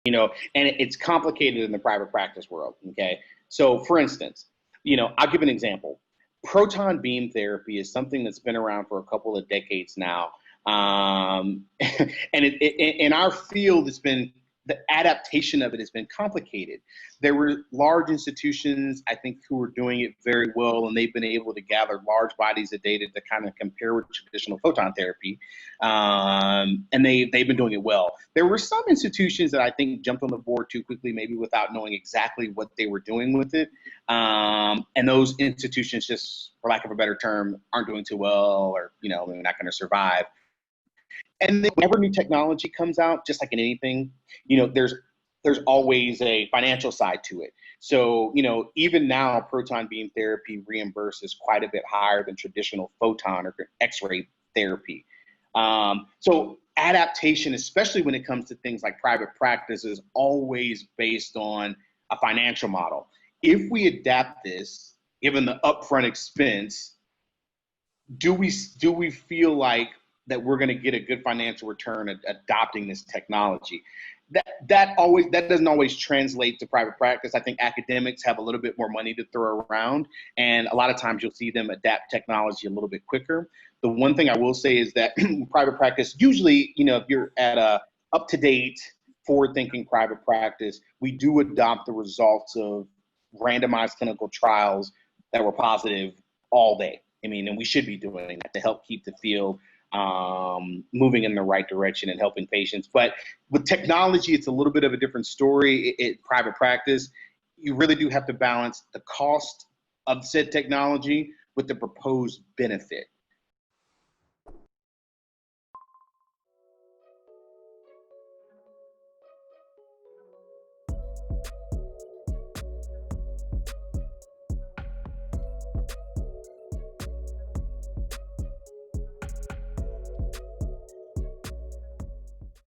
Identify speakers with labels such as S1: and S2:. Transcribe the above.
S1: And it's complicated in the private practice world. Okay. So for instance, I'll give an example. Proton beam therapy is something that's been around for a couple of decades now. And in our field, the adaptation of it has been complicated. There were large institutions, I think, who were doing it very well, and they've been able to gather large bodies of data to kind of compare with traditional photon therapy, and they've been doing it well. There were some institutions that I think jumped on the board too quickly, maybe without knowing exactly what they were doing with it, and those institutions just, for lack of a better term, aren't doing too well, or they're not going to survive. And then whenever new technology comes out, just like in anything, there's always a financial side to it. So, even now, proton beam therapy reimburses quite a bit higher than traditional photon or X-ray therapy. So adaptation, especially when it comes to things like private practice, is always based on a financial model. If we adapt this, given the upfront expense, do we feel like that we're going to get a good financial return at adopting this technology? That doesn't always translate to private practice. I think academics have a little bit more money to throw around, and a lot of times you'll see them adapt technology a little bit quicker. The one thing I will say is that private practice, usually, if you're at a up-to-date, forward-thinking private practice, we do adopt the results of randomized clinical trials that were positive all day. And we should be doing that to help keep the field moving in the right direction and helping patients. But with technology, it's a little bit of a different story. Private practice, you really do have to balance the cost of said technology with the proposed benefit.